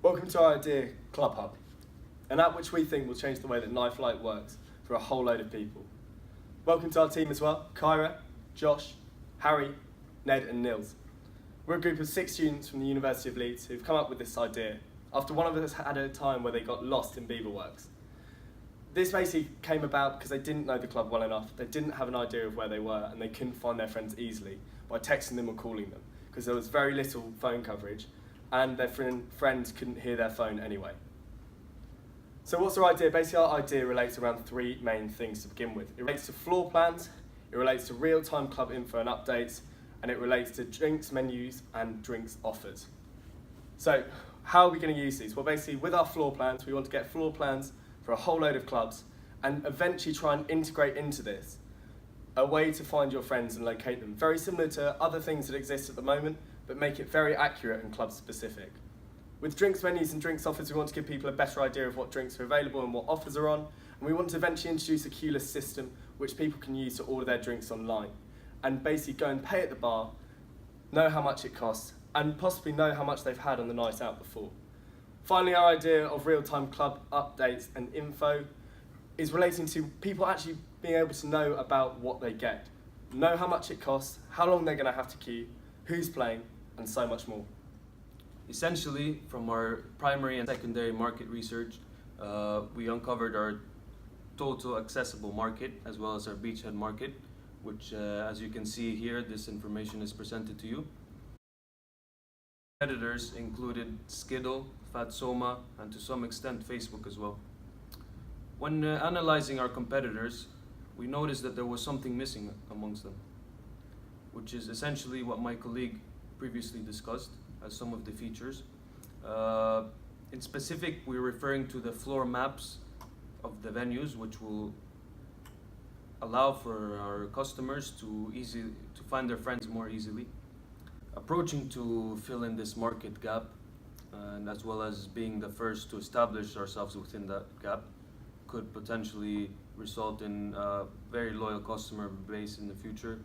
Welcome to our idea, Club Hub, an app which we think will change the way that nightlife works for a whole load of people. Welcome to our team as well, Kyra, Josh, Harry, Ned and Nils. We're a group of 6 students from the University of Leeds who've come up with this idea after one of us had a time where they got lost in Beaverworks. This basically came about because they didn't know the club well enough, they didn't have an idea of where they were, and they couldn't find their friends easily by texting them or calling them because there was very little phone coverage and their friends couldn't hear their phone anyway. So what's our idea? Basically our idea relates around 3 main things to begin with. It relates to floor plans, it relates to real-time club info and updates, and it relates to drinks menus and drinks offers. So how are we going to use these? Well, basically with our floor plans, we want to get floor plans for a whole load of clubs and eventually try and integrate into this a way to find your friends and locate them. Very similar to other things that exist at the moment, but make it very accurate and club specific. With drinks menus and drinks offers, we want to give people a better idea of what drinks are available and what offers are on, and we want to eventually introduce a queueless system which people can use to order their drinks online and basically go and pay at the bar, know how much it costs, and possibly know how much they've had on the night out before. Finally, our idea of real-time club updates and info is relating to people actually being able to know about what they get, know how much it costs, how long they're going to have to queue, who's playing, and so much more. Essentially, from our primary and secondary market research, we uncovered our total accessible market as well as our beachhead market, which as you can see here, this information is presented to you. Competitors included Skiddle, Fatsoma, and to some extent Facebook as well. When analyzing our competitors, we noticed that there was something missing amongst them, which is essentially what my colleague previously discussed as some of the features. In specific, we're referring to the floor maps of the venues, which will allow for our customers to find their friends more easily. Approaching to fill in this market gap, and as well as being the first to establish ourselves within that gap, could potentially result in a very loyal customer base in the future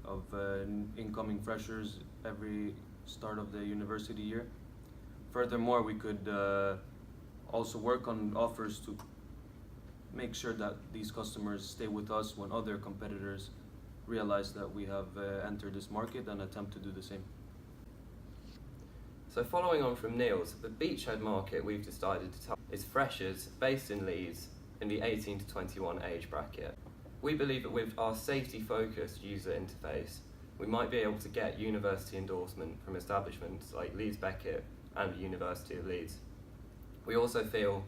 of incoming freshers every start of the university year. Furthermore, we could also work on offers to make sure that these customers stay with us when other competitors realize that we have entered this market and attempt to do the same. So following on from Niels, the beachhead market we've decided to target is freshers based in Leeds in the 18 to 21 age bracket. We believe that with our safety-focused user interface, we might be able to get university endorsement from establishments like Leeds Beckett and the University of Leeds. We also feel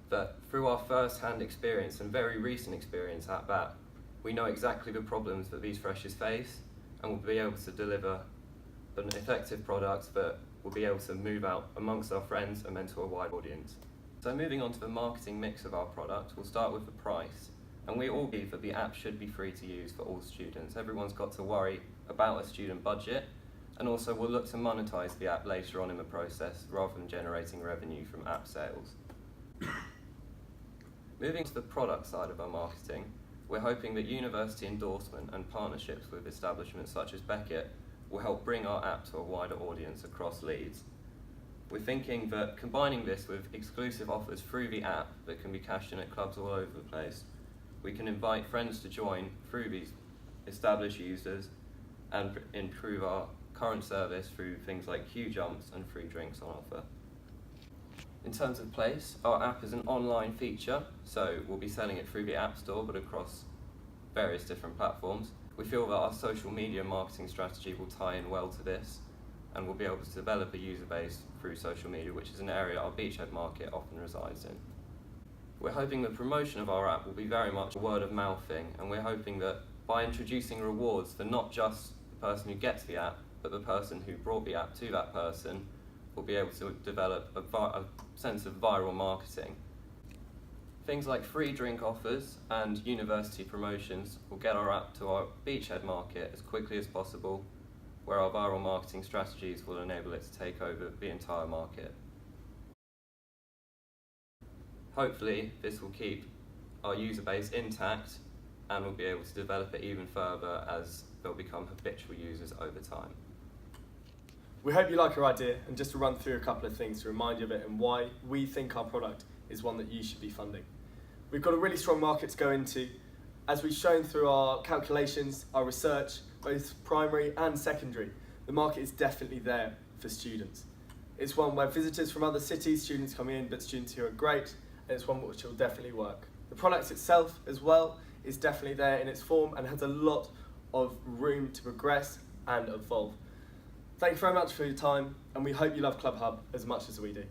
that through our first-hand experience and very recent experience at BAT, we know exactly the problems that these freshers face and will be able to deliver an effective product that will be able to move out amongst our friends and then to a wide audience. So moving on to the marketing mix of our product, we'll start with the price. And we all believe that the app should be free to use for all students. Everyone's got to worry about a student budget, and also we'll look to monetize the app later on in the process rather than generating revenue from app sales. Moving to the product side of our marketing, we're hoping that university endorsement and partnerships with establishments such as Beckett will help bring our app to a wider audience across Leeds. We're thinking that combining this with exclusive offers through the app that can be cashed in at clubs all over the place, we can invite friends to join through these established users and improve our current service through things like queue jumps and free drinks on offer. In terms of place, our app is an online feature, so we'll be selling it through the App Store but across various different platforms. We feel that our social media marketing strategy will tie in well to this, and we'll be able to develop a user base through social media, which is an area our beachhead market often resides in. We're hoping the promotion of our app will be very much a word of mouth thing, and we're hoping that by introducing rewards for not just the person who gets the app, but the person who brought the app to that person, we'll be able to develop a sense of viral marketing. Things like free drink offers and university promotions will get our app to our beachhead market as quickly as possible, where our viral marketing strategies will enable it to take over the entire market. Hopefully, this will keep our user base intact and we'll be able to develop it even further as they'll become habitual users over time. We hope you like our idea, and just to run through a couple of things to remind you of it and why we think our product is one that you should be funding. We've got a really strong market to go into. As we've shown through our calculations, our research, both primary and secondary, the market is definitely there for students. It's one where visitors from other cities, students come in, but students here are great, and it's one which will definitely work. The product itself as well is definitely there in its form and has a lot of room to progress and evolve. Thank you very much for your time, and we hope you love Club Hub as much as we do.